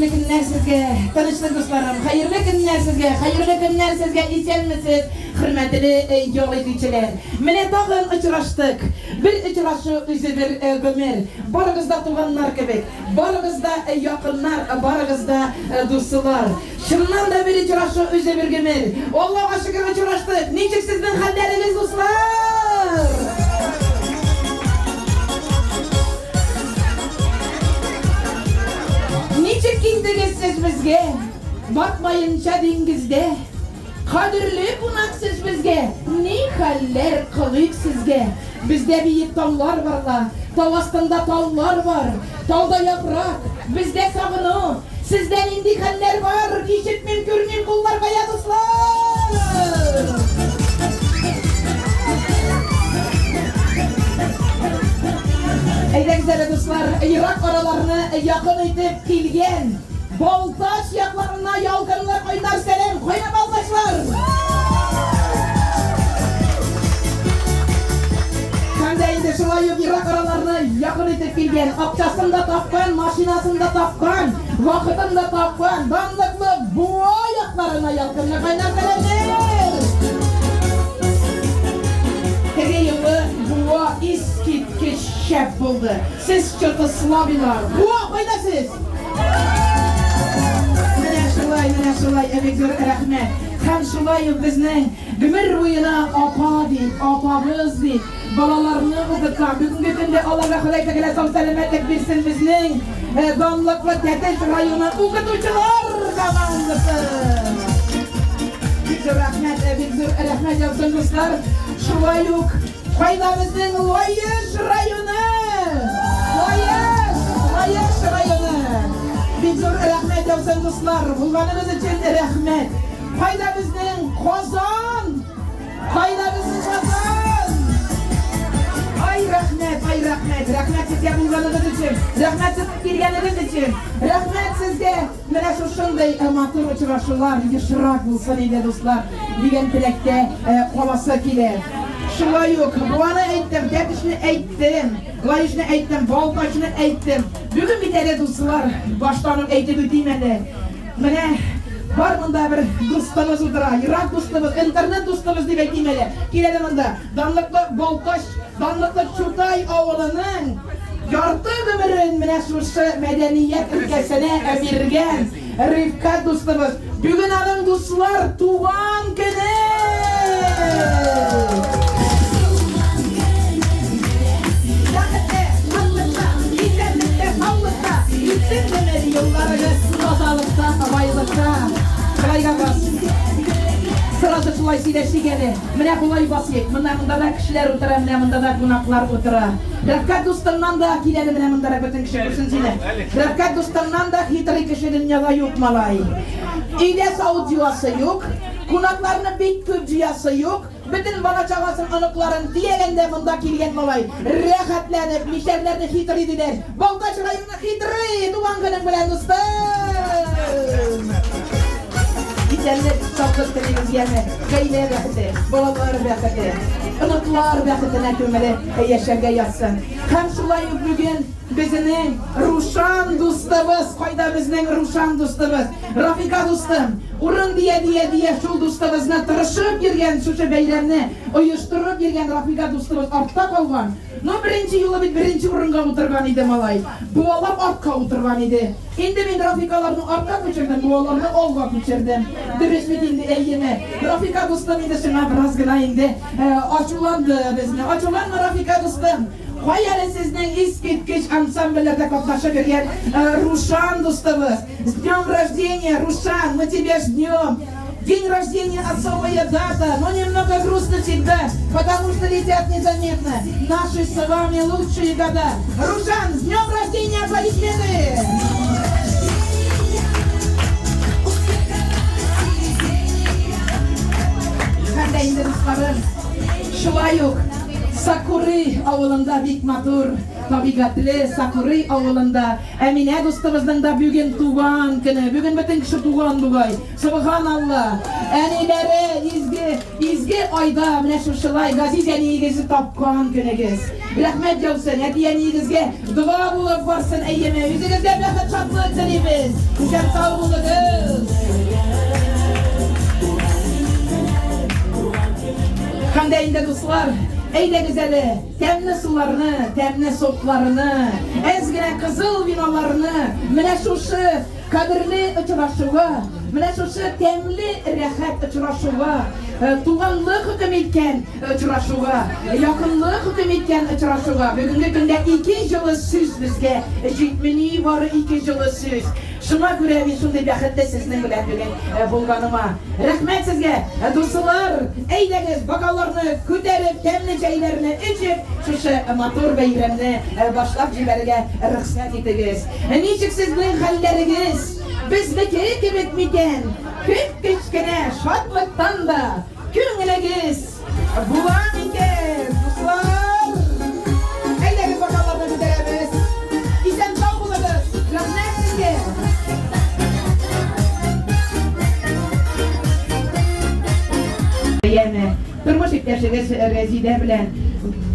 Hayırlı günler sizge, tanıştık dostlarım. Hayırlı günler sizge, içenmisiz, hürmetli yol ediciler. Mene dağın uçraştık. Bir uçraşı üzü bir gömer. Barıgızda tuğanlar kebek, barıgızda yakınlar, barıgızda dostlar. Şundan da bir uçraşı üzü bir gömer. Allah'a şükür uçraştık. Niçin sizden halleriniz dostlar? Niçin kindiniz bizge? Bakmayınca dengizde. Kadirli bunaksız bizge. Ne haller kılık sizge? Bizde büyük tağlar varlar. Tağ astında tağlar var. Tağda yaprak. Bizde savunu. Sizden indi haller var. İşitmem görmem kullar kaya dostlar. Ey güzel dostlar, Irak aralarını yakın edip kilgen Baltaş yaklarına yalgınlar oynar selam, koyna baltaşlar! Kandayında şulay yok Irak aralarını yakın edip kilgen Akçasında tapkan, maşinasında tapkan, vakıtında tapkan Damlıklı boğa yaklarına yalgınlar koynar selamlar! Her yılı boğa iskitkiş şef buldu. Siz çıtı slavilar. Boğa koyda siz! Mene şulay, emek zor rahmet. Hem şulay bizning ömür boyuna apa deyip, apamız deyip, balalarını okutka. Bugünkü günde Allah'a Xuday Teala sağ selametlik versin bizning Damlıklı Teteş rayonu okutucular komandası. Emek zor rahmet yapsın dostlar. Şulay yok. Koydamızın Loyiş rayonu. Loyiş rayonu. Bir zor rahmet yapsın dostlar. Bulmanınız için rahmet. Koydamızın Kozan. Koydamızın Kozan. Ay rahmet. Rahmet sizge bulmanınız için. Rahmet siz girgeniniz için. Rahmet sizge. Mene şu şunday amatör uçuraşılar. Yışırak bulsun iyide dostlar. Digen tilekte kovası kiler. Şulay yok, buana ettim, tepişini ettim, layışını ettim, baltaşını ettim. Bugün bir tane dostlar, baştanım etip öteyimeli. Mene, var bunda bir dostumuz otura, Irak dostumuz, internet dostumuz diye öteyimeli. Kiledim bunda, Damlıklı Baltaş, Damlıklı Çutay oğlunun yartı ömürün mene şurası medeniyet ülkesine emirgen Rifkat dostumuz. Bugün alın dostlar, tuğan günü. Yükselmeli yollarını sağlıkta, bayılıkta. Kılaygan bas. Sırası şulay sileşti geli. Mene kulay basıyık. Mına da kişiler otura, mına da kunaklar otura. Rafkat dostumdan da kileli mına da bütün kişi kursun sile. Rafkat dostumdan da hitri kişinin yaga yok malay. İde savut civası yok. Kunaklarını bit köp civası yok. Bütün bana çağasın anıkların diyelende bunda kilgen malay. Rehatlanıp, mişerlerini hitridiler. Baltaş rayonuna hitri, duvan günün bilen dostum. Gidenler çapkıt televizyon gelme. Gayle bekti, balalar bekti. Anıklar bekti kömeli yaşarga yatsın. Hem şulay bugün bizinin Ruşan dostumuz, koyda bizning Ruşan dostumuz, Rafika dostum, urun diye şul dostumuzla tırışıp girgen, şuşa beylerini uyuşturup girgen Rafika dostumuz artta kalgan. No birinci yılı birinci urunga oturgan idi malay. Bualap artka oturgan idi. Indi ben Rafikalarını artka geçirdim, bualarını olga geçirdim. Dürüst indi eyyimi. Rafika dostum indi şuna biraz gına indi. Açulandı bizne. Açulanma Rafika dostum. Hayal sizden iskitkiş ансамбльлерде катнашып йөргән Рушан достыбыз. С днем рождения, Рушан, мы тебя ждем. День рождения особая дата, но немного грустно всегда, потому что летят незаметно наши с вами лучшие года. Рушан, с днем рождения, аплодисменты! Şulay yok. Sakuri avulunda bik matur, табигатли Сакурый авылында Әминә дустыбызның да бүген туган көне. Бүген бөтен кеше туган бугай. Субханалла. Әниләре изге айда менә шушылай газиз әниегезне тапкан көнегез. Рәхмәт яусын. Әти әниегезгә дуа булып барсын әйеме. Үзегезгә бәхет шатлык телибез. Исән сау булыгыз. Қандай инде дуслар, әйдәгез әле, тәмле суларны, тәмле сотларны, әзгенә кызыл виналарны, менә шушы кадерле очрашуга, менә шушы тәмле рәхәт очрашуга, туганлык хөкем иткән очрашуга, якынлык хөкем иткән очрашуга, бүгенге көндә 2 җылы сүз безгә җитмени бары 2 җылы сүз. Шуңа күрә мин шундый бәхетле сезнең белән бүген булганыма. Рәхмәт сезгә, дуслар. Әйдәгез, бокалларны күтәреп, тәмле чәйләрне эчеп, шушы матур бәйрәмне башлап җибәрергә рөхсәт итегез. Ничек сезнең хәлләрегез? Безнеке кебек микән? Кечкенә шатлыктан да күңелегез була микән, дуслар? Әйдәгез, бокалларны күтәрәбез. Исән сау булыгыз. Рәхмәт сезгә. Тормыш иптәшегез Рәзидә белән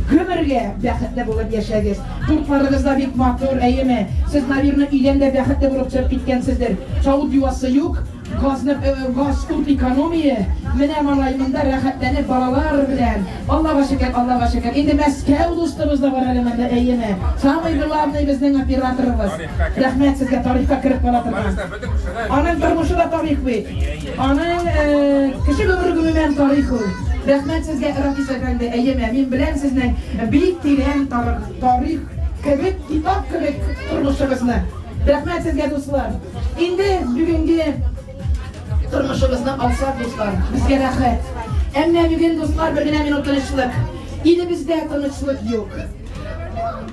гомергә бәхетле булып яшәгез. Туртларыгыз да бик матур, әйеме? Сез, наверное, өйдән дә бәхетле булып чыгып киткәнсездер. Шавыт юасы юк, газ тут экономия. Менә малайымда рәхәтләнеп балалар белән. Аллаһга шөкер, Аллаһга шөкер. Инде Мәскәү дустыбыз да бар әле монда, әйеме? Самый главный безнең операторыбыз. Рәхмәт сезгә, тарихка кереп кала торган. Аның тормышы да тарих бит. Аның кеше гомере гомумән тарих ул. Рәхмәт сезгә, Рафис әфәнде, әйеме? Мин беләм сезнең бик тирән тарих кебек, китап кебек тормышыгызны. Рәхмәт сезгә, дуслар. Инде бүгенге тормышыгызны алсак, дуслар, безгә рәхәт. Әмма бүген, дуслар, бер генә минут тынычлык. Илебездә тынычлык юк.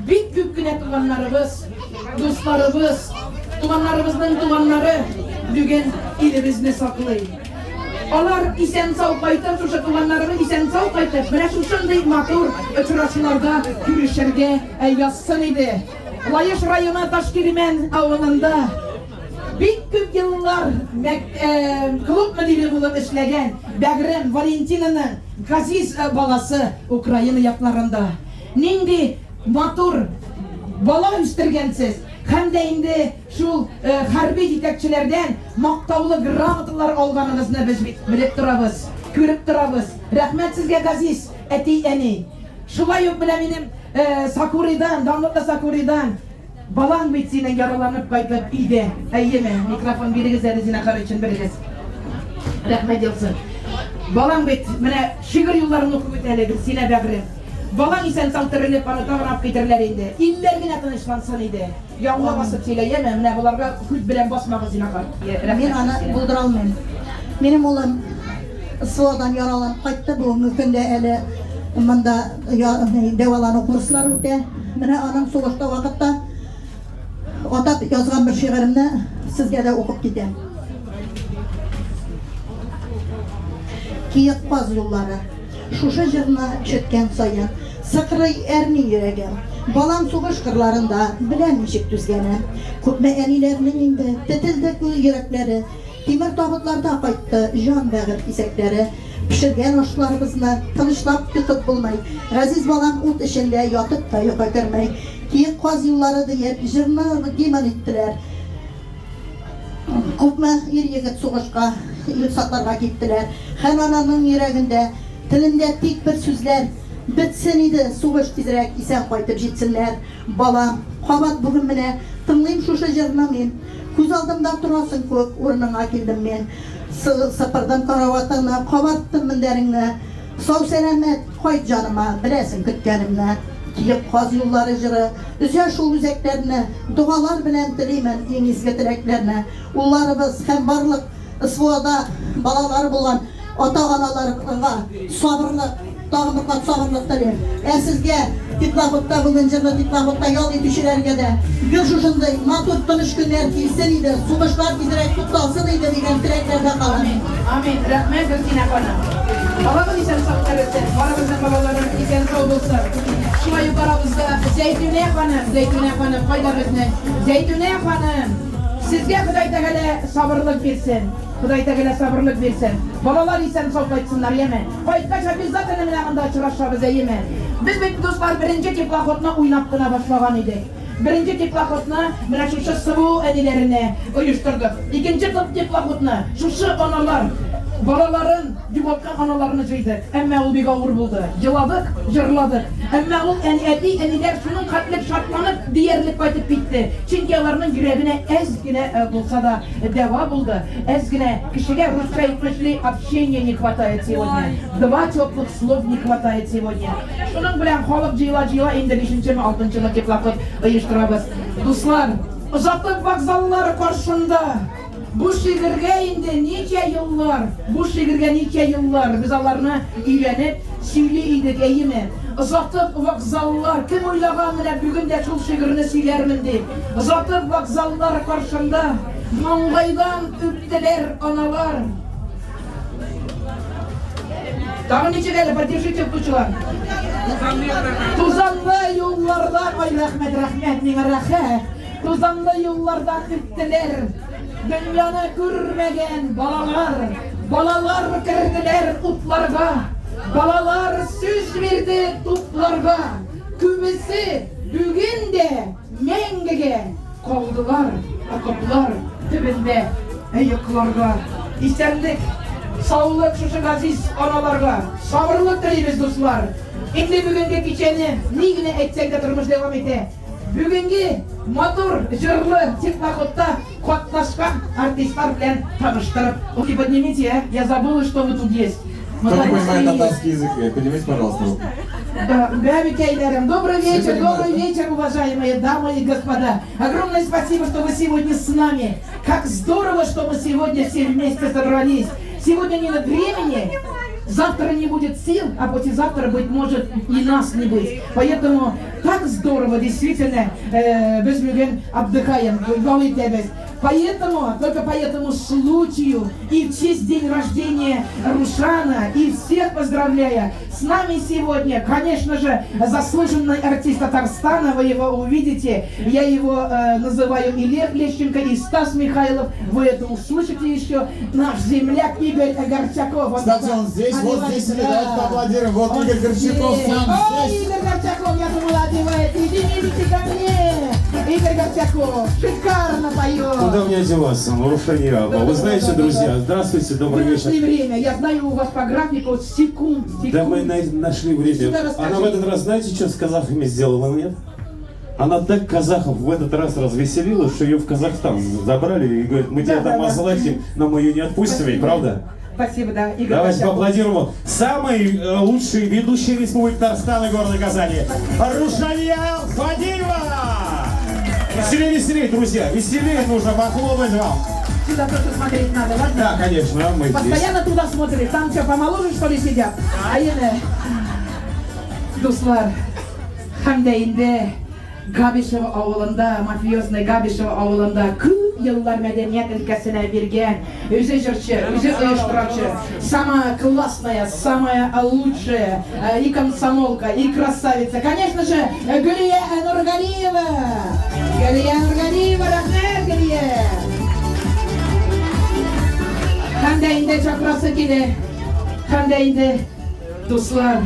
Бик күп кенә туганнарыбыз, дусларыбыз, туганнарыбызның туганнары бүген илебезне саклый. Алар исән сау кайтып, шушы туганнарыбыз исән сау кайтып, менә шушындый матур очрашуларда күрешергә язсын иде. Лаеш районы Ташкирмән авылында бик күп еллар клуб мөдире булып эшләгән Бәгрем Валентинаның газиз баласы Украина якларында. Нинди матур бала үстергәнсез. Һәм дә инде шул хәрби җитәкчеләрдән мактаулы грамоталар алганыгызны без бит белеп торабыз, күреп торабыз. Рәхмәт сезгә, газиз әти әни. Шулай ук белә минем Сакурыйдан, данлыклы Сакурыйдан балаң бит синең яраланып кайтып иде. Әйеме, микрофон бирегез әле Зинахар өчен бирегез. Рәхмәт яусын. Балаң бит менә шигырь юлларын укып үтә әле Синә Бәгрем. Балаң исән сау терелеп, аны тагынап китерләр инде. Илләр генә тынычлансын иде. Яңа басып сөйләйме, менә буларга күт белән басмагыз Зинахар. Мин аны булдыра алмыйм. Минем улым СОдан яраланып кайтты, бүгенге көндә әле монда дәвалану курслары үтә. Менә аның сугышта вакытта атап язган бер шигыремне сезгә дә укып китәм. Киек каз юллары, шушы җырны ишеткән саен, сыкрый әрни йөрәгем. Балам сугыш кырларында беләм ничек түзгәнем. Күпме әниләрнең инде тетелде күл йөрәкләре, тимер табытларда кайтты җан бәгыр кисәкләре. Пешергән ашларыбызны тынычлап тотып булмай. Газиз балам ут эчендә ятып та йокы кермәй. Киек каз юллары диеп җырны гиман иттеләр. Күпме ир-егет сугышка, ил-сатларга киттеләр. Һәм ананың йөрәгендә, телендә тик бер сүзләр. Бетсен иде сугыш тизрәк, исән кайтып җитсеннәр. Балам, кабат бүген менә тыңлыйм шушы җырны мин. Күз алдымда торасың күк, урыныңа килдем мин. Сыпырдым караватыңны, кабаттым мендәреңне. Сау сәламәт, кайт җаныма, беләсең көткәнемне. Киек каз юллары җыры, үзә шул үзәкләрне, дугалар белән телимен иң изге теләкләрне. Улларыбыз һәм барлык СВОда балалары булган ата-аналарга сабырлык, тагынлык сабырлык телим. Сезгә Теплоходта бүгін жырлы теплоходта ял етушілерге де бір шушындай матур тыныш күнлер келсін еді, суғышлар тезірек құтталсын еді деген тілектерде қалын. Amin. Rahmet Gülsine Hanım. Babamın isen sağlıklar etsin. Baramızın babaların isen sağ olsun. Şuna yukarımızda Zeytune Hanım fayda bizden. Zeytune Hanım. Sizge Huday Teala sabırlık versin. Huday Teala sabırlık versin. Babalar isen sağ kaçsınlar yemin. Kayıtkaça biz zaten eminağında açıraşağız yemin. Biz bir dostlar birinci teplakotuna oynattığına başlagan idik. Birinci teplakotuna bana şu sıvı edilerini uyuşturduk. İkinci teplakotuna şu analar, balaların yuvatkan analarını jıydık. Emme ol bir ağır buldu. Yıladık, jırladık. Emme ol eniler şunun katlık şartlanıp diğerlik baytıp bitti. Çünkü onların yüreğine ezgine bulsa da deva buldu. Ezgine kişiye Rusça etmişli общения не хватает сегодня. Два теплых слов не хватает сегодня. Şunun bilen kalıp jıyla indi 5-ci mi 6-cı mı teplakot uyuşturabız. Dostlar, Uzatlık vokzalları karşında bu şehirge indi nice yıllar biz onlarını öğrenip söyleydik eğimi. Uzatlık vokzallar kim oylagan bile bugün de şu şehirni söylermin deyip. Uzatlık vokzalları karşında mangaydan öptüler analar. Daha nice geldi, поддержите tutuşular. Tuzanlı yollardan, ay rahmet mine rahat. Tuzanlı yollardan öptüler. Dünyanı görmegen balalar kirdiler utlarga. Balalar söz verdi tutlarga. Kümesi bugün de mengege kaldılar. Akıplar tübünde ayıklarga. İstendik. Sağlık şuşun aziz analarga, sabırlık dileyimiz dostlar. Şimdi bugünkü keçeni neyine etsek de durmuş devam ete. Bugünkü motor, jırlı, teplakotта katlaşkan artistler bilen tanıştırıp. Вы поднимите, я забыла, что вы тут есть. Кто не понимает татарский язык, поднимите, пожалуйста. Добрый вечер, уважаемые дамы и господа. Огромное спасибо, что вы сегодня с нами. Как здорово, что мы сегодня все вместе собрались. Сегодня не на времени, завтра не будет сил, а послезавтра, быть может, и нас не быть. Поэтому так здорово, действительно, без людей отдыхаем, только по этому случаю и в честь день рождения Рушана и всех поздравляя, с нами сегодня, конечно же, заслуженный артист Татарстана, вы его увидите, я его называю и Лев Лещенко, и Стас Михайлов, вы это услышите еще, наш земляк Игорь Горчаков. Кстати, он здесь, вот здесь, давайте поаплодируем, вот Игорь Горчаков сам Ой, здесь. Игорь Горчаков, я думала, одевает, идите ко мне, Игорь Горчаков, шикарно поет. Куда мне деваться? Нарушение. Вы знаете, друзья, здравствуйте, добрый Вы вечер. нашли время, я знаю у вас по графику секунд. Да мы нашли время. Она в этот раз, знаете, что с казахами сделала, нет? Она так казахов в этот раз развеселила, что ее в Казахстан забрали и говорит, мы тебя там озолотим, но мы ее не отпустим, ведь, правда? Спасибо, да, Игорь Давайте Горчаков. поаплодируем. Самый лучший ведущий Республики Татарстан и города Казани. Рушания Фадеева! Веселее, друзья, веселее нужно похлопать вам. Сюда просто смотреть надо, ладно? Да, конечно, мы здесь. Постоянно туда смотрит, там что, помоложе, что ли, сидят? А енді, достар, Хамдайында, Габишева ауылында, мафиозный Габишева ауылында көп yıllar medeniyet ülkesine берген, өзі жыршы, өзі ұйыштырушы, самая классная, самая лучшая, и комсомолка, и красавица, конечно же, Гулия Нургалиева. Гулия Нургалиева, рахмет, Гулия. Хамдайында чакрасы келе, Хамдайында, достар.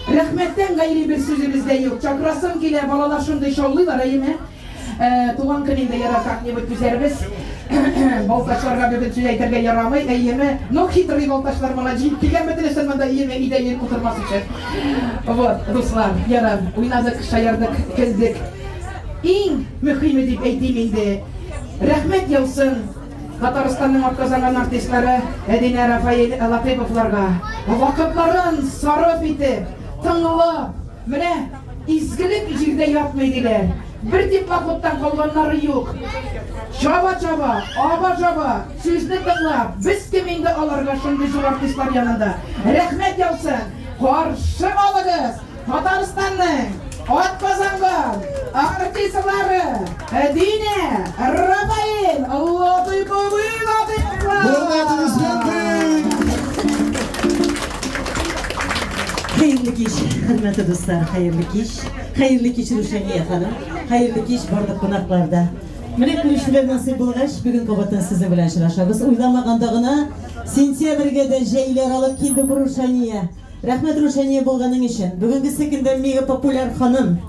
Рахметтен гайри bir sözümüzde yok. Çakrasım kile balalar şunday şovluylar ayime. Tuğan kınında yara как-нибудь güzerimiz. Baltaşlarga bir söz ayterge yaramay ayime. No hitrый baltaşlar bana cip kilometresen bana ayime ideyin oturması için. Вот, dostlar, yara oynadık, şayardık, gezdik. En mühimi deyip aytayım indi. Rahmet yolsun. Татарстанның атказанган артистлары Әдинә Рафаил Латыповларга вакытларын сарыф итеп, тыңлап, менә изгелек җирдә ятмыйдылар. Бер теплоходтан калганнары юк. Чаба, аба, сүзне тыңлап, без кем инде аларга шундый зур артистлар янында. Рәхмәт яусын, каршы алыгыз. Татарстанның атказанган артистлары Дine, Рафаэль, Латыповый, Burada aplodismentler. Hayırlı kış, hürmetli dostlar, hayırlı kış. Hayırlı kış Ruşaniye Hanım. Hayırlı kış bardak konaklarda. Mene görüşmeler nasip olgaç, bugün kabatan sizi bilen şıraşabız. Uylamagandagına sentyabrga da jeyler alıp keldi bu Ruşaniye. Rahmet Ruşaniye bolganing için. Bugünkü sekinde mega populyar hanım.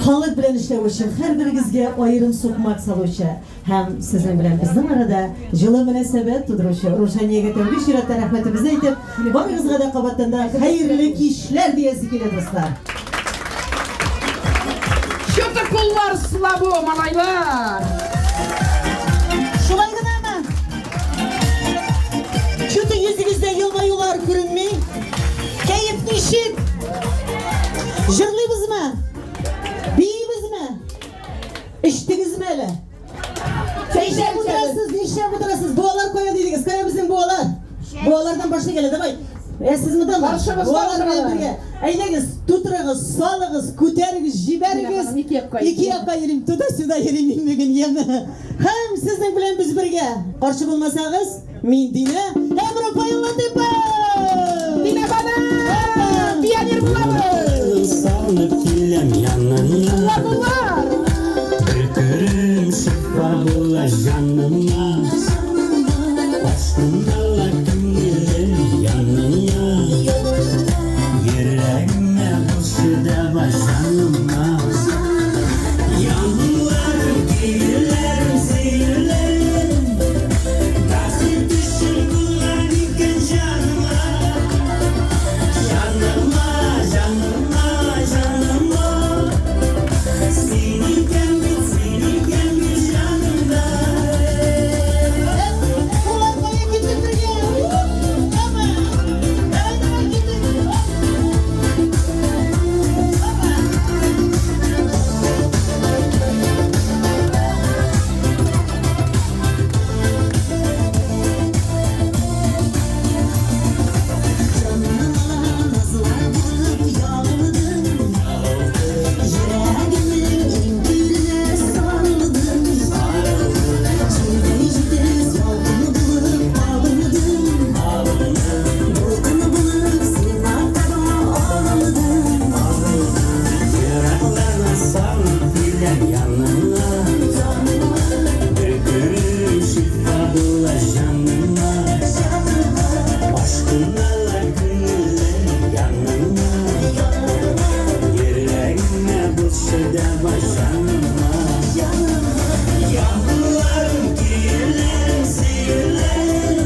Xanlık bilen işlev için her biringizge ayırım sokmak saluvchi hem sizin bilen bizning arada жылы münasebet tuduruvchi Ruşaniye'ga tevgi shiratda rahmatimizni aytib, baringizga da qabatanda hayırlı kishlar deyasi keladi do'stlar. Что-то kullar slabo, malaylar. Şulay gınama. Şutu yüzünüzde yılmayular görünmey. Keyif nişit. Jırlıyız mı? Biyimiz mi? İçtiniz mi hele? Nişe budrasız. Boğalar koya dediniz. Kaya bizim boğalar. Boğalardan başına geledi bay. Siz mi damar? Boğalar bilen birge. Eyleniz, tuturağız, salığız, küterigiz, jiberigiz. İki yapka yerim, tuta suda yerim bugün yeme. Hem sizden bilen biz birge. Karşı bulmasanız, min Dine, hem Rafael Latıpa. Dine bana, piyanir bulamı. Salınıp kilem yanına. Kullar. Götürüm şifa bula canıma. Aşkınla gönlüm yanına. Yüreğime bu şıda başlanma. Yanlar değiller, zehirler. Nasıl düşün bunlar iken canıma. Canıma, canıma, canıma. Seni gelmiş yanımda. Ulan koya gittin birge. Ama. Evet gittin. Yaraklarına sarılıp gider yanına. Götürür şifa bula canıma. Aşkınla gönüller yanına. Yüreğime bu şıda başlanma. Yağmurlarım girler, seyirler.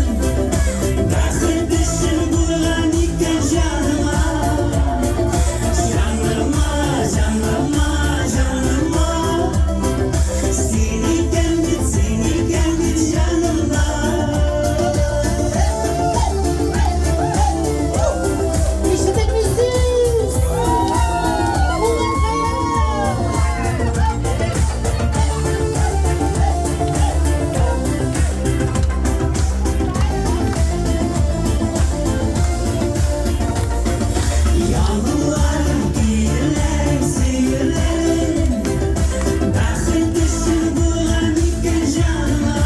Bakır düşün bulan iken canıma. Canıma, canıma, canıma. Seni gelmiş yanımda. İşte temizliyiz. Ulan kaya. Yağmurlarım girler, seyirler. Bakır düşün bulan iken canıma.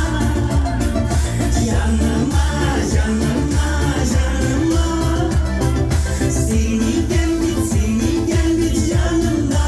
Canıma, canıma, canıma. Seni gelmiş yanımda.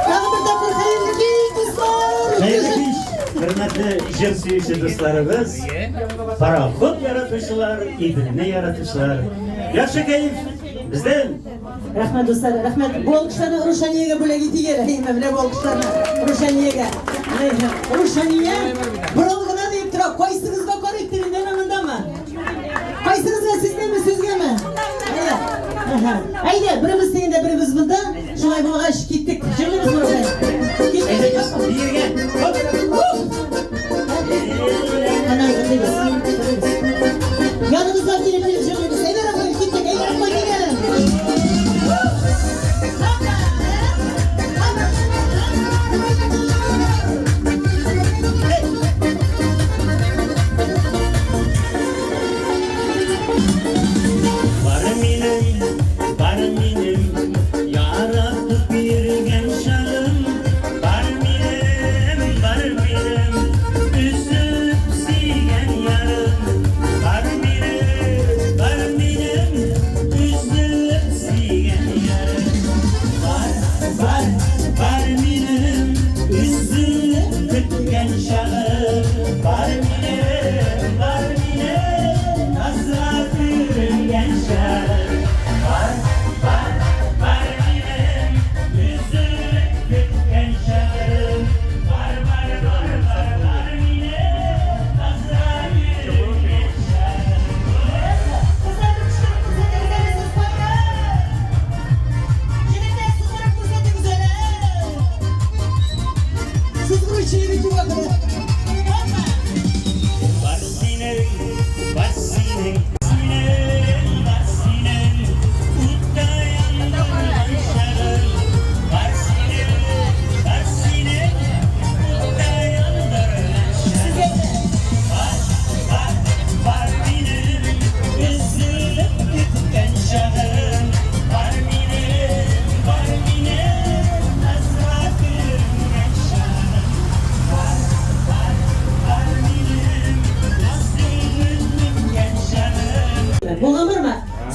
Tağımır da bir hayırlı kez dostlar. Hayırlı kış, hürmetli jir suyucu dostlarımız, paraxod yaratışlar, idilini yaratışlar. Yaxshi kayıf bizden. Rahmet dostlar, rahmet. Bu alkışlarını Ruşaniye'ye böyle gitti gel. Heyme bile bu alkışlarını Ruşaniye'ye. Ruşaniye, buralgına deyip tura, koysınızga korrektirin denamında mı? Koysınızga sizde mi, sizge mi? Haydi, birimiz seyinde, birimiz bunda. Şunay bulgaç gittik. Jırlıyız mı Ruşaniye? Gittik. Bir yerge. Ana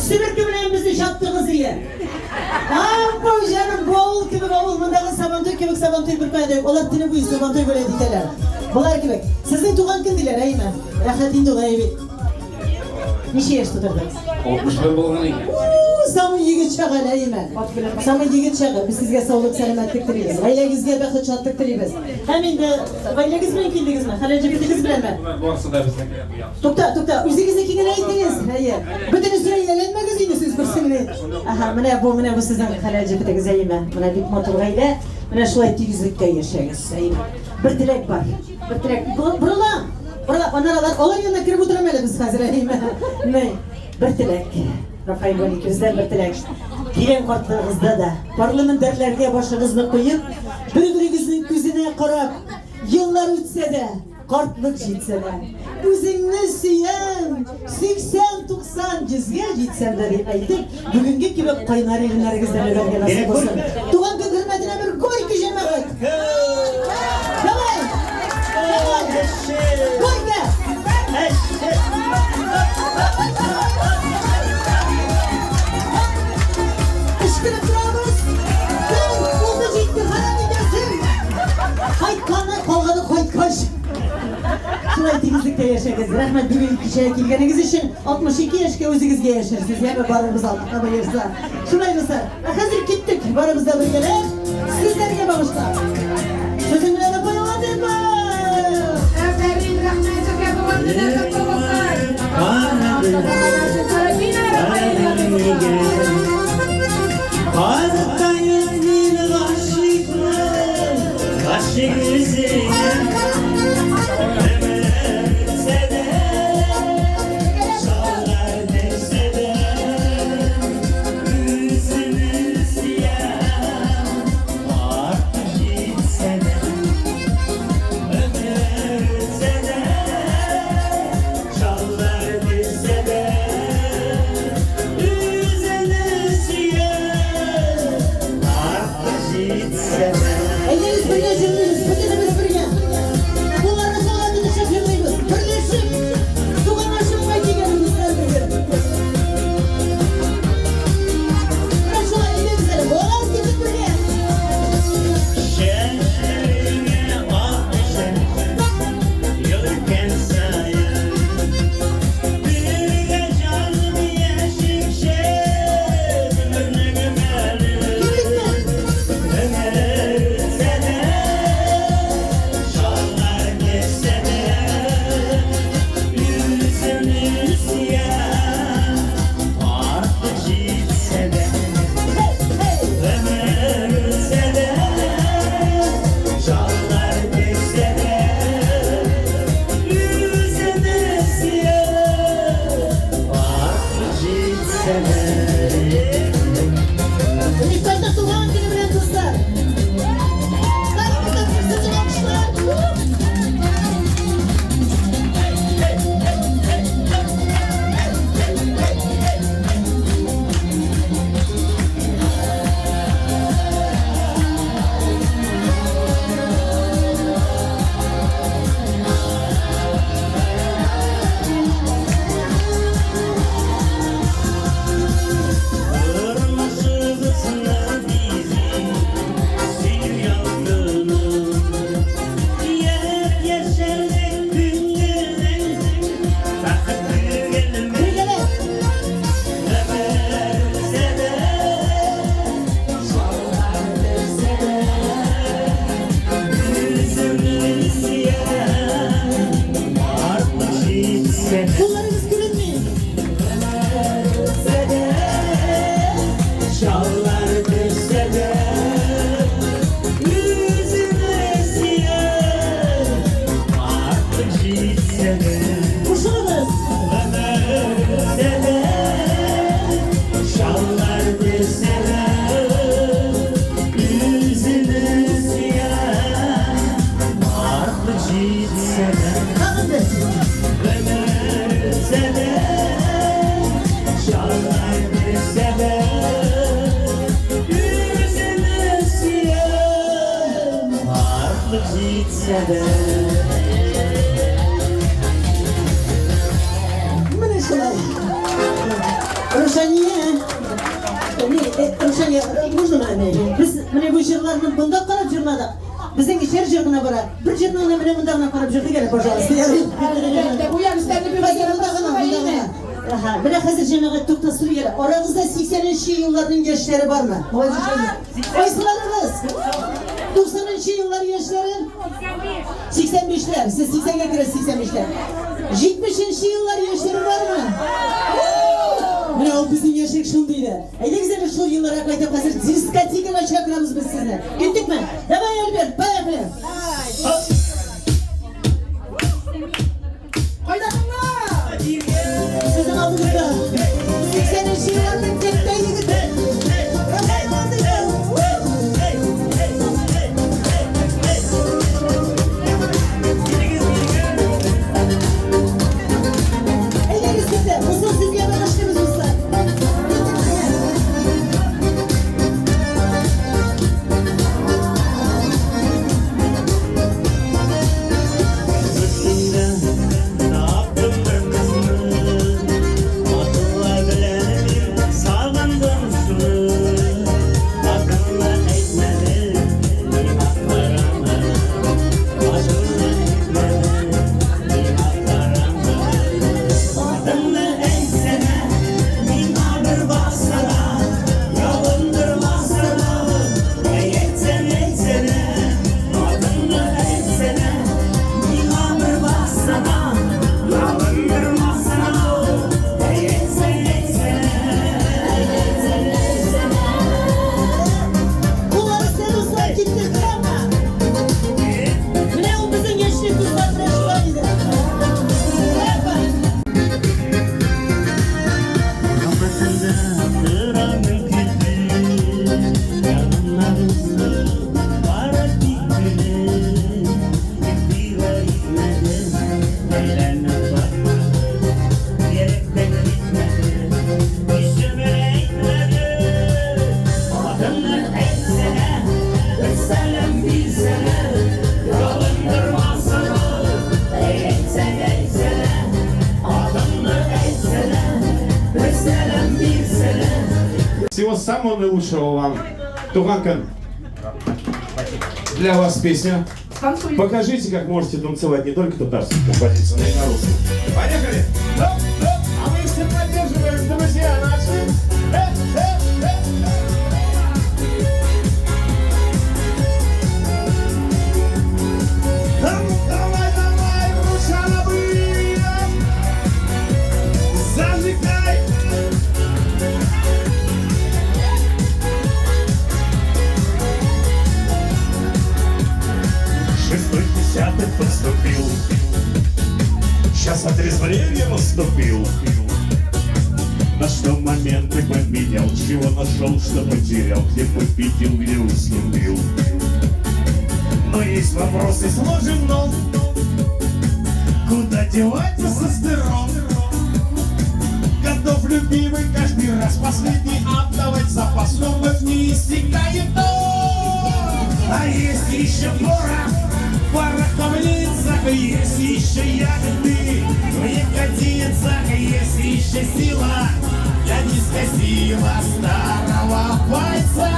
Sübürkü bilen bizi şaptığınızı yer. Boy canım, bavul gibi bavul, bundağı sabantoy kebek sabantoy bir kayda yok. Olar tini buyu sabantoy böyle diteler. Bular kebek. Sizin tuğan kındiler, ayman. Rahatin dolayı bir. Neşe yaş tuturdunuz? 61 болған екен. Samı yigit çağır, ayman. Samı yigit çağır, biz sizge sağlık, selametlik dileyimiz. Ailengizge bakı çatlık dileyimiz. Hemen de, ailengiz bilen kildiniz mi? Halancı bildiniz bilen mi? Бұнысы да біздің. Tukta, üzerinizde kine aytdingiz? Hayır. Bütün üstüne inelenmeniz yine siz kursini. Aha, bu sizin halancı bitiniz, ayman. Mına bit motorgayla, mına şu aytı yüzlükte yaşayınız, ayman. Bir dilek var, bir dilek. Burada, onlar yanına kirip oturamıyorlar biz hazır, ayman. Ne? Bir dilek. Rafael Bonik, bizden bir dilek. Giren korktuğunuzda da, parlamenterlerge başınızı koyup, birbirinizin gözüne karab, yıllar ütse de, kartlık jitse de, özünü süyen, 80-90 cizge jitsen de deyip aytıp, bugünkü gibi kaynar elinlerimizden överge nasip olsun. Tuğan gün hürmetine bir koy ki jemek et. Davay! Koy be! Işkırıp duramız. Ben oldu ciddi harami gelsin. Hayt kanlar kolganı koyt koş. Şurayı temizlikte yaşayınız. Rahmet bugün kişiye kilgeniz için 62 yaşka özünüzge yaşarsınız. Yani barımız aldık ama yersa. Şurayı mısın? Hazır gittik barımızda bir kere. Sizlerine bağışlar. Sözün bile de koyamadın mı? Aferin rahmetine babanına kapılırlar. Elleriniz birleşirdiniz, bütünümüz birge. Bunların sağladığını şefirliyiz. Birleşip, tuğanaşılmayı gelmişler birge. Ben şuna ellerinize, boğaz gidip birge. İftarda tuğan günü bilen dostlar. Karımızda fırsatın alkışlar. Kullarınız gülünmeyin. Şallar düşse de yüzüne siyah artık gitse de Kuşunuz. ömürse de şallar düşse de yüzüne siyah artık gitse de Kanın desin. ömürse de şallar düşse de yüzüne siyah artık gitse de Mene şolay. Ruşen Ruşaniye. Ruşaniye, можно mı? Biz bu jırlarını bunda qarab jırladık. Bizim içer jırgına bırak. Bir jırgına mene bunda qarab jırdı gele, пожалуйста. Bu yarışlarını bir Aha, bir hazır cemaat to'xtasib yeri. Oramızda 80'li yılların gençleri var mı? Oysalarımız. 90'lı yıllar gençlerin 85'ler. Siz 80'e göre 85'ler. 70'li yıllar gençleri var mı? Mine o bizim yaşak şundaydı. Öyle güzel şu yıllara kayıp hazır diskotekine çakramız biz sizinle. Gittik mi? Давай, Альберт, поехали. Sizin aldığınızda 80'li yılların tekneyi gitti. Всего самого наилучшего вам. Туганка, для вас песня. Покажите, как можете танцевать не только татарскую композицию, но и на русском. Поехали! А мы все поддерживаем, друзья наши. Давай, давай, Рушана, зажигай! Шестой десяток подступил, сейчас отрезвление наступил. На что моменты поменял, чего нашел, что потерял, где победил, где уступил. Но есть вопросы, сложен нос, куда девать тестостерон? Готов, любимый, каждый раз последний отдавать запас, но вновь не истекает он. А есть еще пора камницах, есть еще ягоды в ягодицах, есть еще сила, я не скосила старого пальца.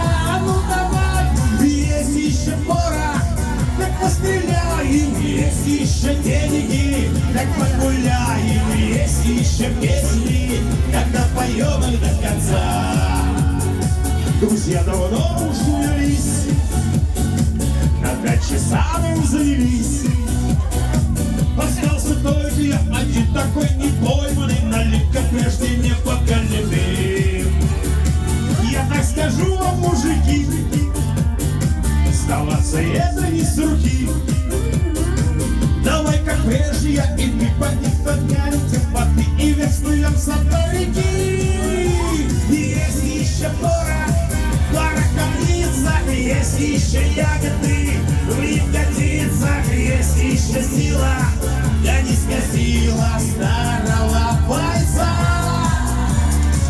Ну давай, есть еще пора, так постреляем, есть еще деньги, так погуляем, есть еще песни, когда поем их до конца. Друзья давно ушли, на даче самым завелись. Остался только я один, такой непойманный, налик, как прежде непоколебим. Я так скажу вам, мужики, сдаваться это не с руки. Давай, как прежде, я и ты под них поднялись темпоты и верстуем с одной реки. Есть еще пора камницах, есть еще ягоды в ягодицах, есть еще сила, я не скосила старого пальца.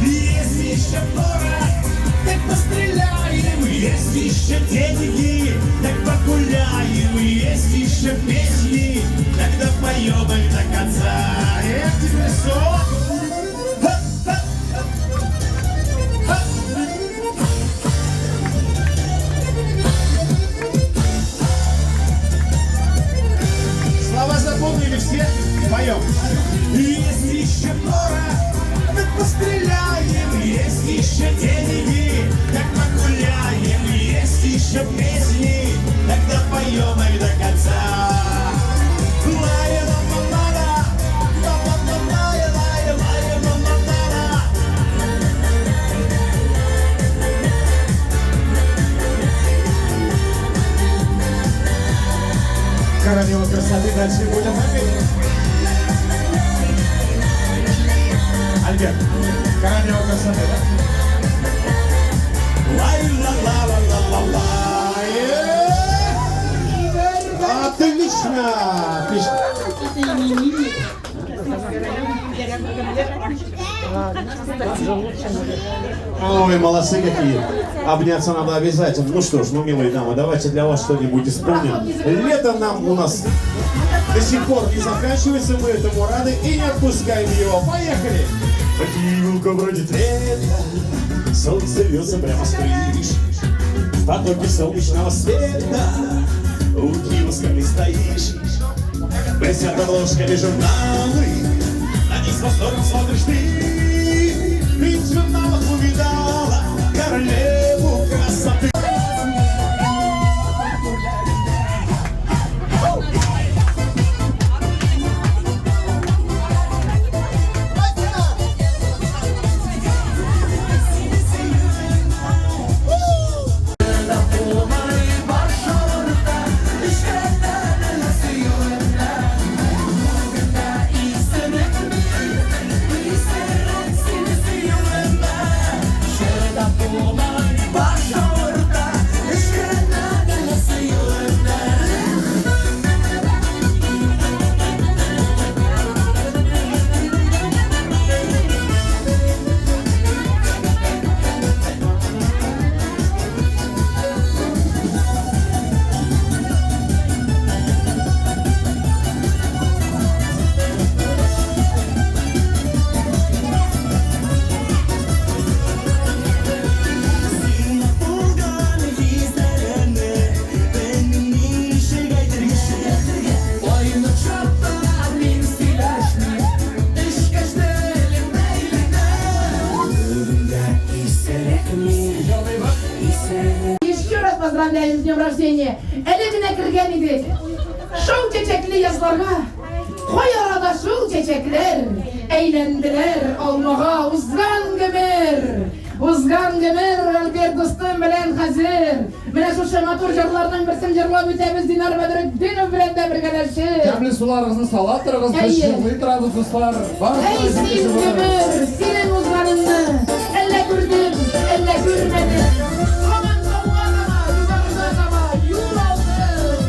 Есть еще пора, так постреляем, есть еще деньги, так погуляем, есть еще песни, тогда поем их до конца. Я тебе еще песни, тогда поем их до конца. Лай-ла-ла-ла-ла, ла-ла-ла-ла-ла-ла-ла-ла-ла. Королева красоты, дальше будем опять. Альберт, королева красоты, да? Лай-ла-ла-ла-ла-ла-ла. Отлично! Отлично! Ой, молодцы какие. Обняться надо обязательно. Ну что ж, ну, милые дамы, давайте для вас что-нибудь исполним. Лето нам у нас до сих пор не заканчивается, мы этому рады и не отпускаем его. Поехали! По Киеву бродит лето, солнце льется прямо с крыш. В потоке солнечного света у киевской стоишь. Блестят обложками журналы, на них с восторгом смотришь ты. Ты в журналах увидала королеву красоты. Еще раз поздравляем с днем рождения. Elimine kırgen idi. Şol çiçekli yazlarga. Koy arada şol çiçekler. Eğlendiler olmağa uzgan gemer. Uzgan gemer Albert dostum bilen hazır. Mine şu şematur jarlardan birsin jarlap ötemiz Dinar Bedretdinov bilen de birgeleşir. Кәмлі суларыңызды сала тұрыңыз, біз жылый тұрады достар. Ey sin gemer, senin uzganını. Elle gördüm, elle görmedim. Aman savunma, yuvarlama, yol aldım.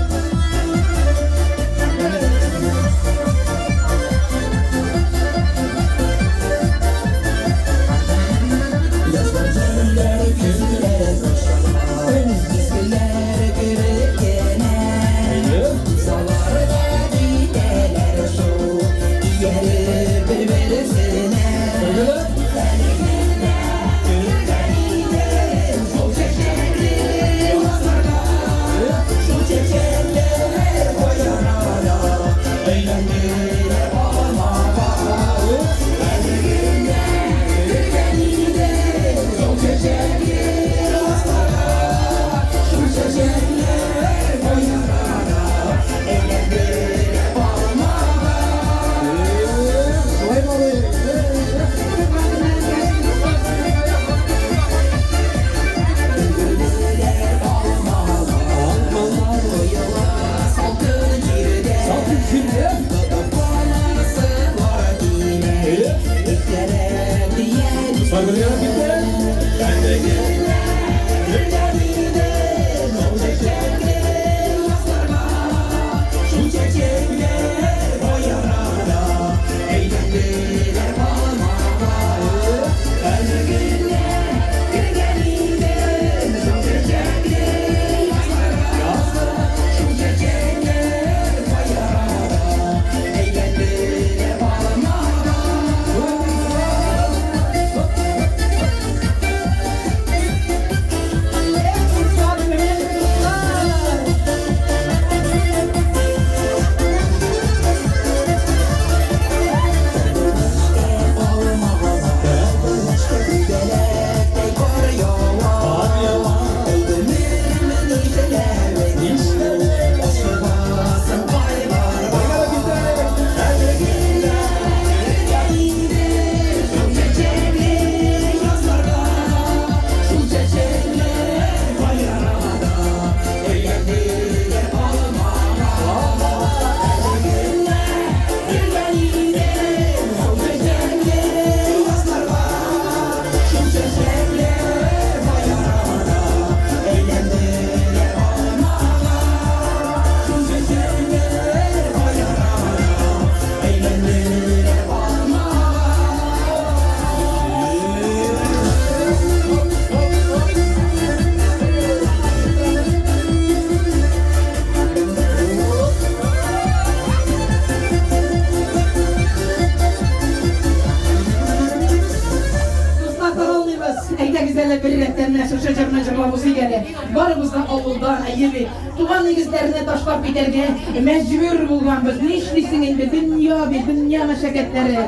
Eyde güzelle bir rettenle şu şaşırma cırlamızı gele. Barımızda avulda ayıbı. Tuğan negizlerine taşlar biterge mecbur bulganbız. Ne işlisin indi dünya meşakkatleri.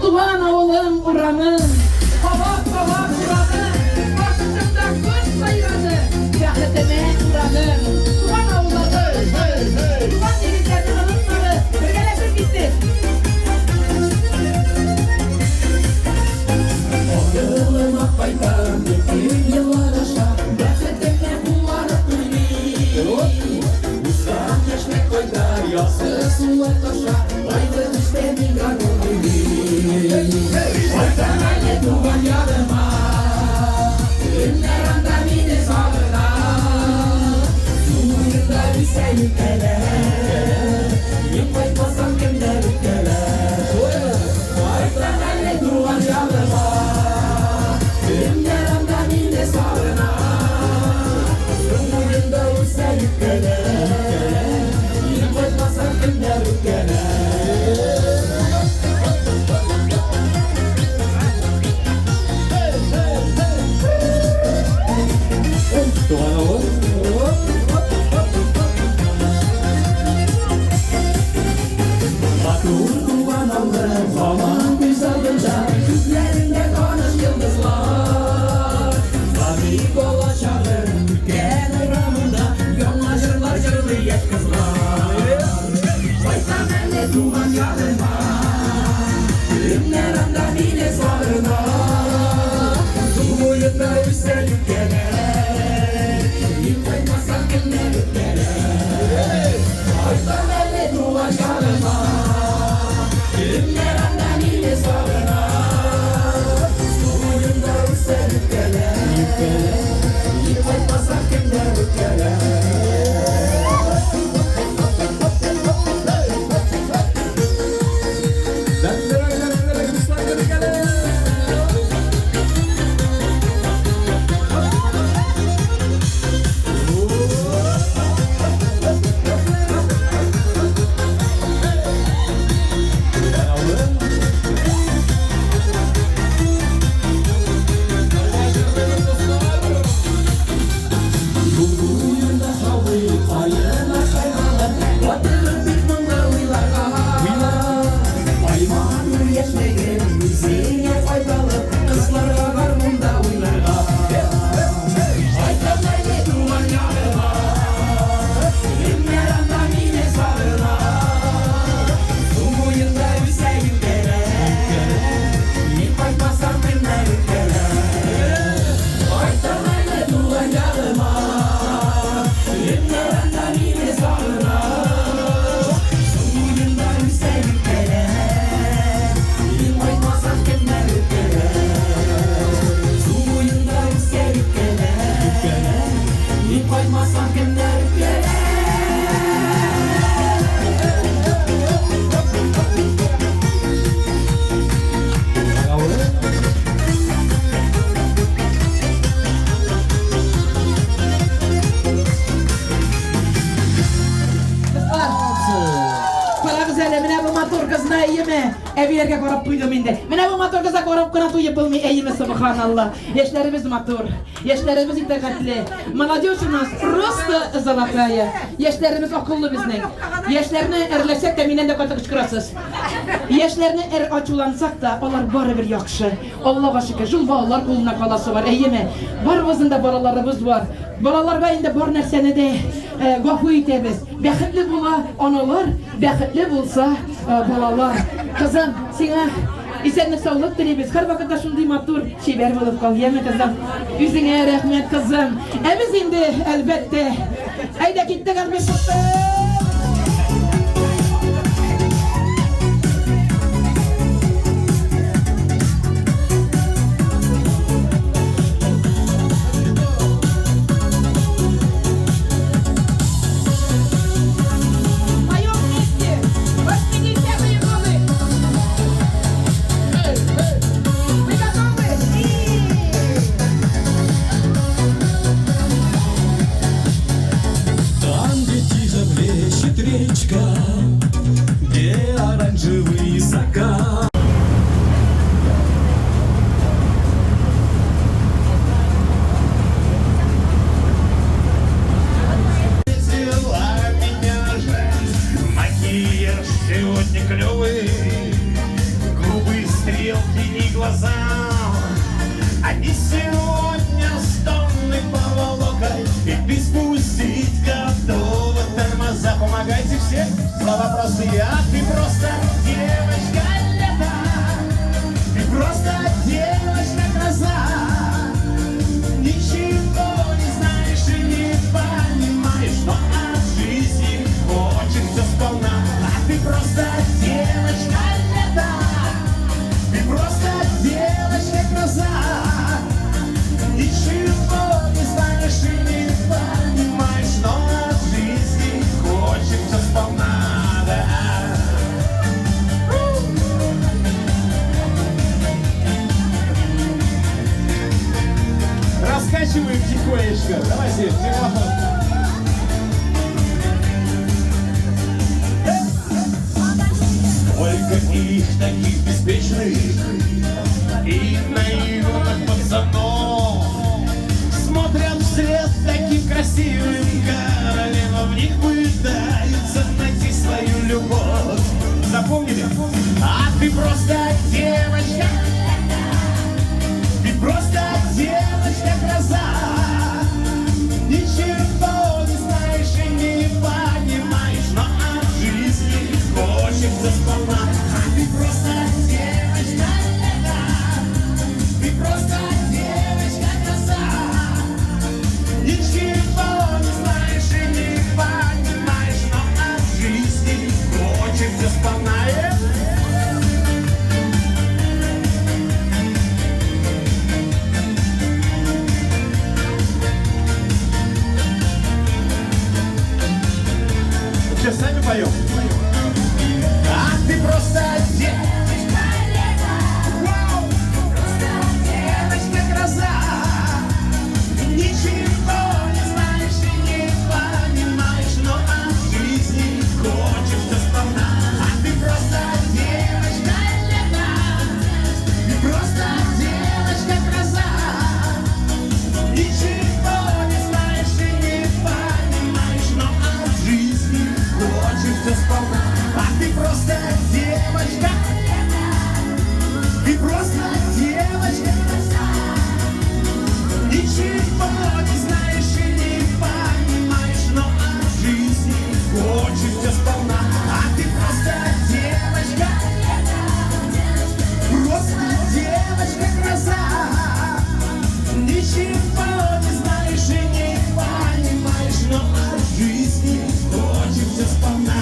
Tuğan avulum uranın. Hava uranın. Başımda kuş sayıranı. Yahleteme uranın. Tuğan avuladı. Tuğan negizlerine alınmadı. Birgeleşip gitti. Yılıma faydan bütün yıllar aşağı Bәхетіңе қуанып күлмей Ұзақ кешmek қойда Ясыз сулар таша Айды түсте мигран Қайтан әлі туған ядыма Күнлер анда мені сағына Суыңда үсе үккелер Ем қайтпасам кімдер үккелер Қайтан әлі туған ядыма Günler anda mine sağına Ömrümde uysa yükkeler Yine koymasan günler yükkeler Batur duvan aldı Zaman biz alınca Gözlerinde kanış yıldızlar Tabii dolaşalım Ülken uğramında Yoluna jırlar jırlıyet kızlar Baysan elle duman yanıma Günler anda mine sağına Suyunda üstel ülkeler Yıkaymasan günler ülkeler Baysan elle duman yanıma Günler anda mine sağına Suyunda üstel ülkeler Yıkaymasan günler ülkeler Evlerge korap duydum indi. Mine bu motor kıza korap kına tuyup bulmi eğimi subhanallah. Yaşlarımız motor, yaşlarımız intekatli. Молодежь просто золотая. Yaşlarımız akıllı bizning. Yaşlarını erlesek de minen de katı kışkırasız. Yaşlarını açulansak da onlar bari bir yakşı. Allah'a şükür, jul bağlar kuluna kalası var eğimi. Barımızın da balalarımız var. Balalarga indi bar nerseni de gafı itemiz. Bəxtli bula analar, bəxtli bulsa balalar. Kızım, sana İsenlik sağlık dileybiz. Her vakitte şunday matur şeber bulup kal. Yeme kızım. Yüzüne rahmet kızım. Emiz indi elbette. Haydi gitti kalbim tuttu. Там, где тихо время И сегодня с тонной поволокой и ты спустить готова тормоза. Помогайте все, слова простые, а ты просто девочка лета. Ты просто девочка-гроза. Ничего не знаешь и не понимаешь, но от жизни хочется сполна. А ты просто девочка лета. Ты просто девочка-гроза. Ничего не знаешь и не понимаешь, но от жизни хочется сполна, да. Раскачиваем тихонечко. Давайте, микрофон. Сколько их таких беспечных и наивных пацанов смотрят вслед таким красивым королевам, в них пытаются найти свою любовь. Запомнили? А ты просто девочка, ты просто девочка-гроза. Ничего не знаешь и не понимаешь, но от жизни хочется сполна. А ты просто девочка, ты просто девочка-гроза. Ничего не знаешь и не понимаешь, но от жизни хочется сполна. Сейчас сами поем. А ты просто девочка лето, просто девочка-гроза. Ничего не знаешь и не понимаешь, но от жизни хочется сполна. А ты просто девочка лето, ты просто девочка-гроза. Ничего не знаешь и не понимаешь, но от жизни хочется сполна. А ты просто девочка, ты просто девочка-гроза. Ничего не знаешь и не понимаешь, но от жизни хочется сполна. А ты просто девочка, просто девочка-гроза. Ничего не знаешь и не понимаешь, но от жизни хочется сполна.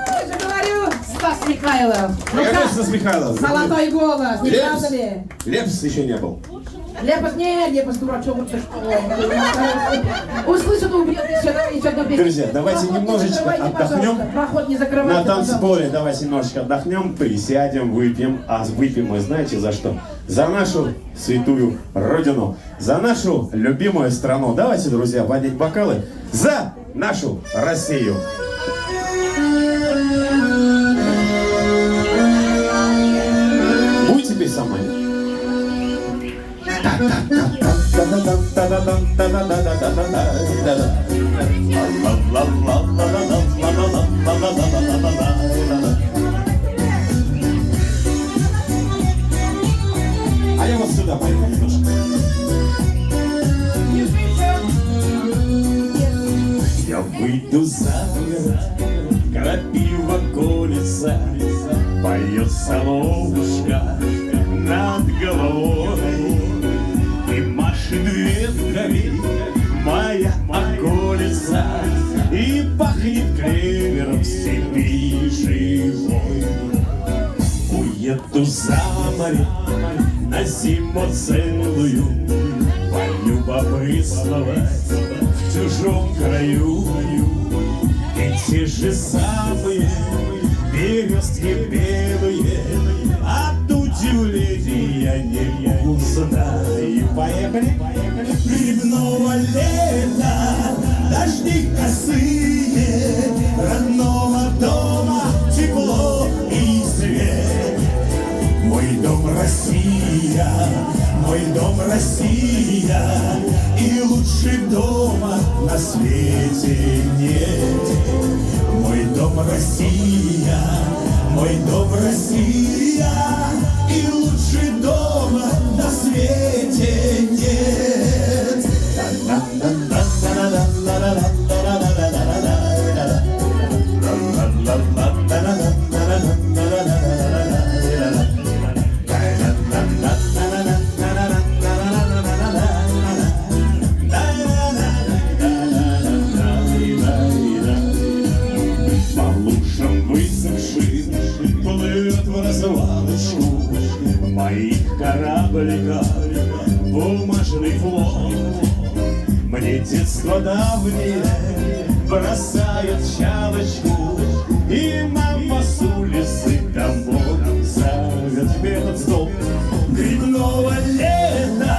Я же говорю, Стас Михайлов. Ну Конечно, как? Стас Михайлов. Золотой голос, не Лепс. правда ли? Лепс еще не был. Лепос, не, Лепос, дурачок, ты что? Услышат, убьет еще одно песню. Друзья, давайте Проход не немножечко закрывайте, отдохнем. пожалуйста. Проход не закрывайте, На пожалуйста. танцполе давайте немножечко отдохнем, присядем, выпьем. А выпьем мы знаете за что? За нашу святую Родину, за нашу любимую страну. Давайте, друзья, поднять бокалы за нашу Россию. Будь теперь со мной. А я вот сюда пойду немножко. Я выйду за город, крапива колется, поет соловушка над головой и машет ветками моя околица, и пахнет клевером в степи живой. Уеду за море на зиму целую, полюбопытствовать в чужом краю. И те же самые березки белые от удивления не узнаю. Поехали! Грибного лета, дожди косые, родного дома тепло и свет. Мой дом Россия, мой дом Россия, и лучше дома на свете нет. Мой дом Россия, мой дом Россия, и лучше дома на свете нет. По лужам высохшим плывет в развалочку моих корабликов бумажный флот. Мне детство давнее бросает щалочку, и мама с улицы домой зовет в этот стол. Грибного лета,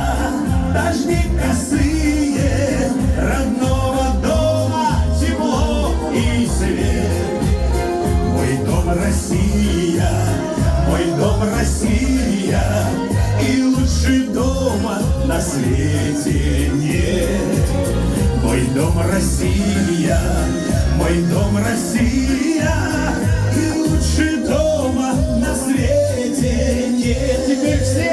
дожди косые, родного дома тепло и свет. Мой дом Россия, мой дом Россия, и лучше дома на свете нет. Мой дом Россия, мой дом Россия, и лучше дома на свете нет. Теперь все.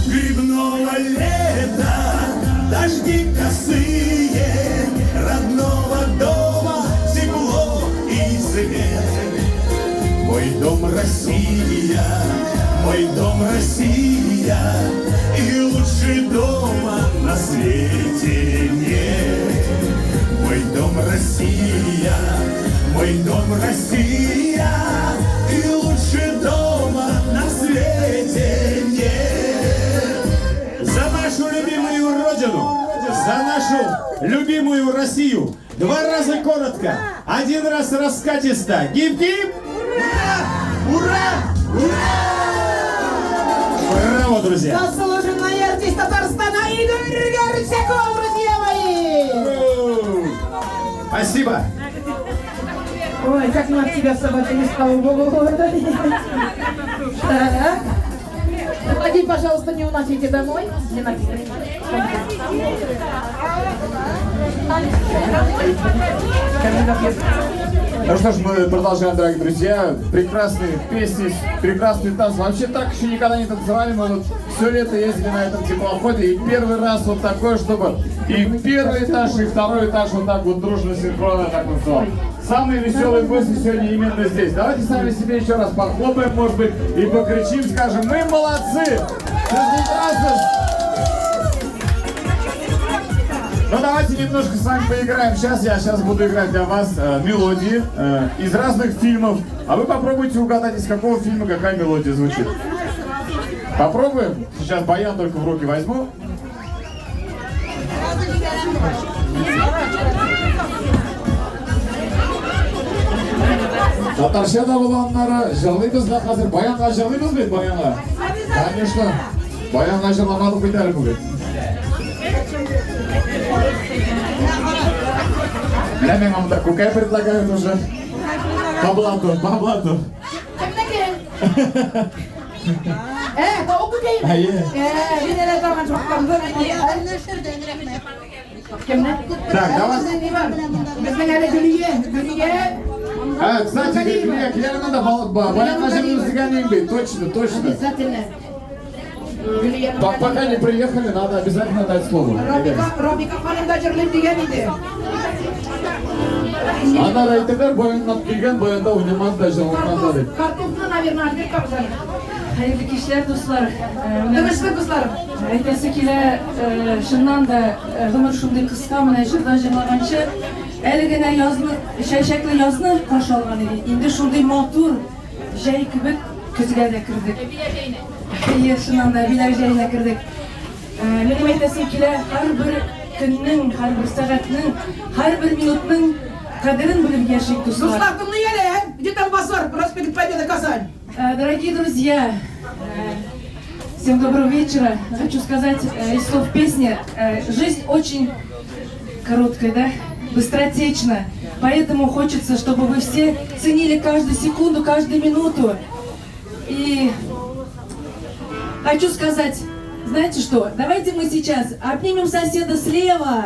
Грибного лета, дожди косые, родного дома тепло и свет. Мой дом Россия, мой дом Россия, и лучше дома на свете нет. Мой дом Россия, мой дом Россия, и лучше дома на свете нет. За нашу любимую Родину, за нашу любимую Россию. 2 раза коротко, 1 раз раскатисто. Гип-гип! Ура! Ура! Ура! Браво, друзья! Заслуженный артист Татарстана Игорь Горчаков, друзья мои! Спасибо! Ой, как мы от тебя собаки, слава богу. Так. Один, пожалуйста, не уносите домой. Не написано. Ну что ж, мы продолжаем, дорогие друзья. Прекрасные песни, прекрасные танцы. Вообще так еще никогда не танцевали. Мы вот все лето ездили на этом теплоходе. И первый раз вот такое, чтобы и первый этаж, и второй этаж вот так вот дружно, синхронно так танцевал. Самые веселые гости сегодня именно здесь. Давайте сами себе еще раз похлопаем, может быть, и покричим, скажем: мы молодцы! Ну давайте немножко с вами поиграем. Я буду играть для вас мелодии из разных фильмов. А вы попробуйте угадать, из какого фильма какая мелодия звучит. Попробуем? Сейчас баян только в руки возьму. Татаршада булганнары жырлыйбыз да хәзер. Баянга жырлыйбыз бит, баянга? Конечно. Баянга жырламадык бит әле бүген. Менә мен монда күкәй предлагают уже. По блату. Tavuk mu değil mi? Hayır. Bir neler zaman çok kaldı. Kimle? Так, давай. Bizden hele Gülüye. Кстати, Гülüye надо баянга жырлыйбыз дигәнең бит. Точно. Обязательно. Gülüye. Пока не приехали, надо обязательно дать слово. Rabika Hanım da jırlayıp diyen idi. Ана әйтәләр, баяннан килгән, баянда уйнамас да җырланмас дип. Kartoflu, наверное, bir kapsana. Hayırlı kişiler dostlar. Dövüşlü kızlarım. Әйтәсе килә, шуннан да гомер шундый кыска менә җырда җырлаганчы, әле генә язны, шәшәкле язны каршы алган иде. Инде шундый матур җәй кебек көзгә дә кердек. Шуннан да биләр җәенә кердек. Минем әйтәсе килә, һәрбер көннең, һәрбер сәгатьнең, һәрбер минутның кадерен белеп яшик дуслар. Dostlar, tınlı gele. Мазур, Распекет Победы, Казань. Дорогие друзья, всем доброго вечера. Хочу сказать из слов песни. Жизнь очень короткая, да? Быстротечна. Поэтому хочется, чтобы вы все ценили каждую секунду, каждую минуту. И хочу сказать, знаете что? Давайте мы сейчас обнимем соседа слева,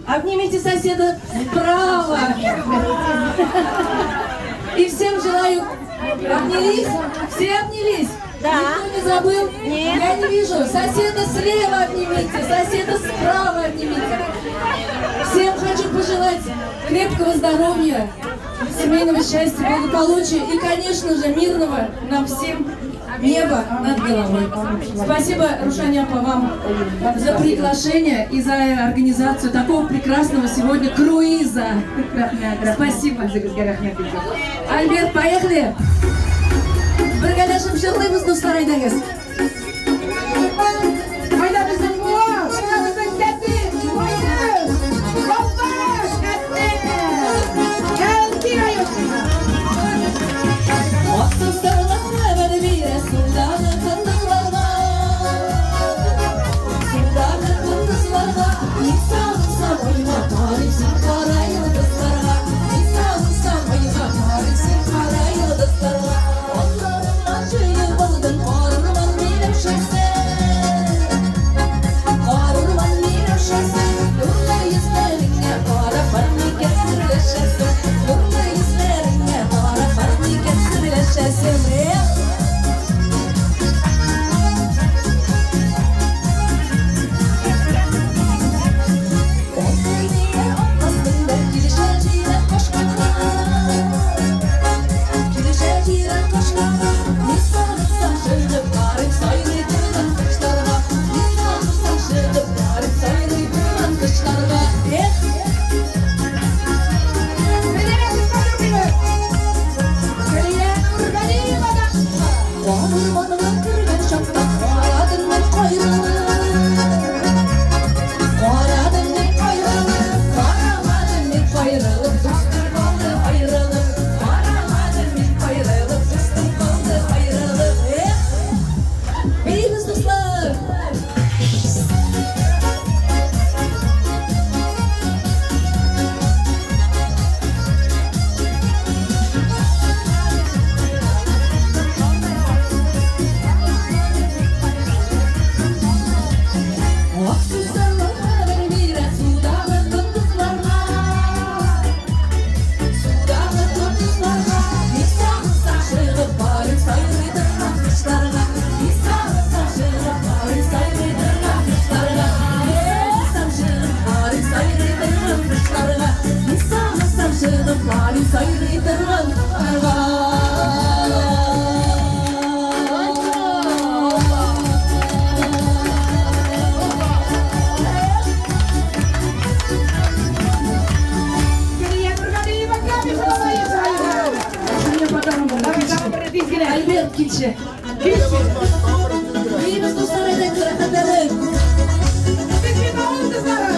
обнимите соседа справа. И всем желаю... Обнялись? Все обнялись? Да. Никто не забыл? Нет. Я не вижу. Соседа слева обнимите, соседа справа обнимите. Всем хочу пожелать крепкого здоровья, семейного счастья, благополучия и, конечно же, мирного нам всем неба над головой. Спасибо, Рушаняпа, вам за приглашение и за организацию такого прекрасного сегодня круиза. Спасибо. Альберт, поехали! Біргәләшіп жырлаймыз, достар, айдаңыз. Айда біздің мұла, айда біздің тәтті, ойыз, қолдаш, тәтті, кәлтер айыршыға. Мақсыстарға әмәді бейрі сұлдағы қандызларға, сұлдағы қандызларға, Исағынсам ойға тарихсың қарай ұлдыстарға, Исағынсам ойға тарихсың қарай ұлдыстарға. Альберт, кичи. Бейбіз достар, айдан көрәтәлі. Бізбен ауыл қыздары.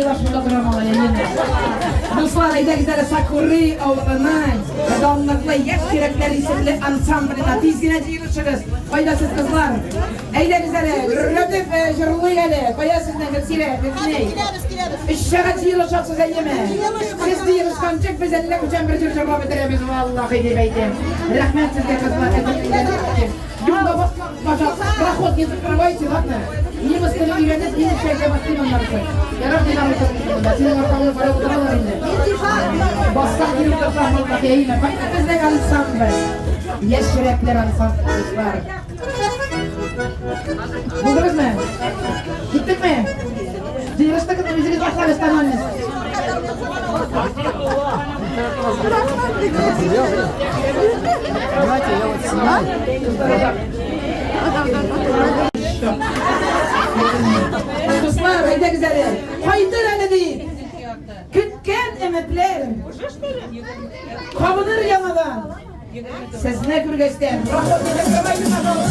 yıllar şurada duramam yine. Dostlar, Aydagizlere Sakuri oğlunun Donlıklı Yaş Yürekler isimli ansamblına dizgine cıyılışırız. Faydasız kızlar. Aydagizlere Rödüp Jırlı Yeli. Koyasından götsire. İşşağa cıyılışaksız eyyeme. Siz cıyılışkancık biz 53'en bir cırcırma bitiremiz. Vallahi dibeydim. Rahmet sizge kızlar. Yolda başa prahod gezip ладно? Не восстанови венец, не мешай для Максима Марса. Я рад не нарушил. Максима Марса para utralar indi. Басқа кирилді қамылға деймі. Қайта біздің ансамбль. Еш жүректер ансамбльдар. Buldunuz mu? Gittik mi? Cıyırıştık mı? Yüzünüz başlar istemanınız. Давайте я вот снимаю. Dostlar, Aydagizlere Haydır öyle değil. Kütken emetler Kabıdır yanadan. Siz ne kürgeçten? Rahmet edin, kırmayın.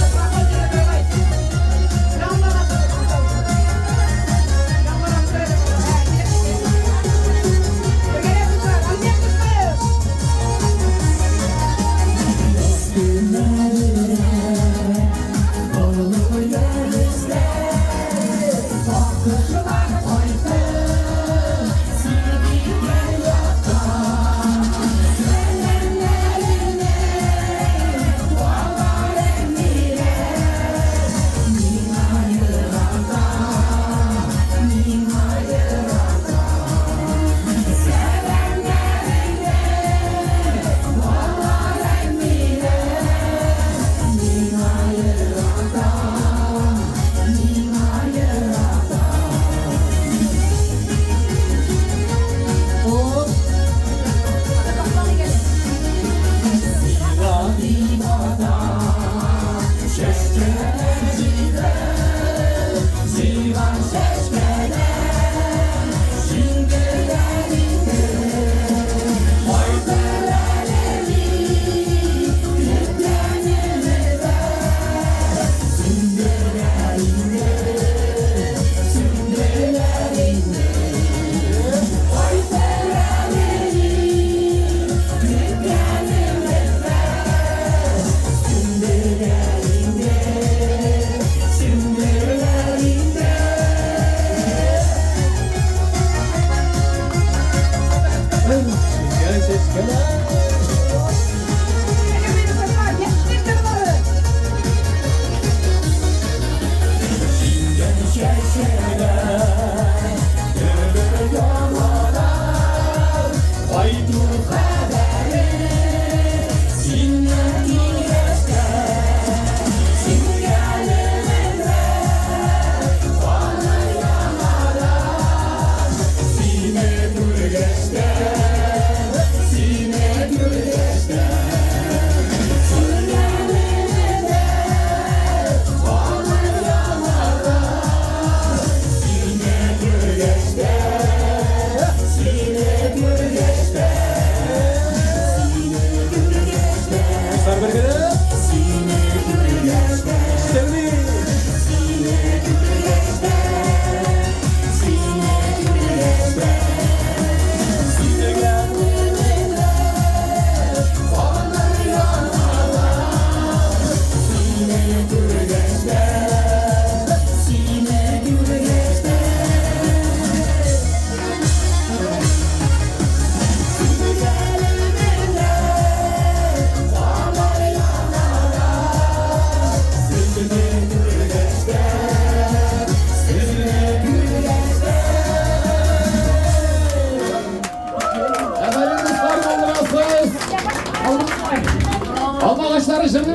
Alkışları şimdi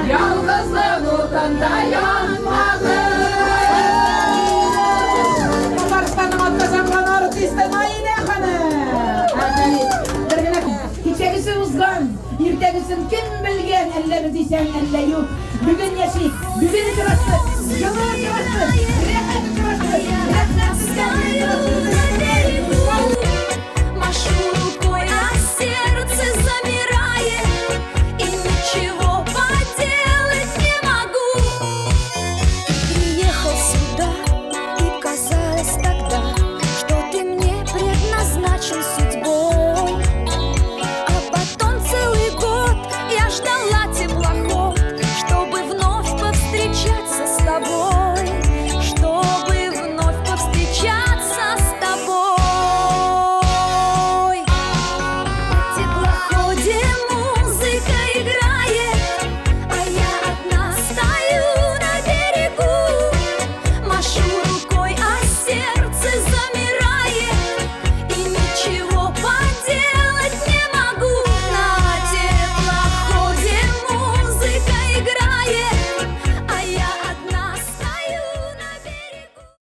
Yalnızlığı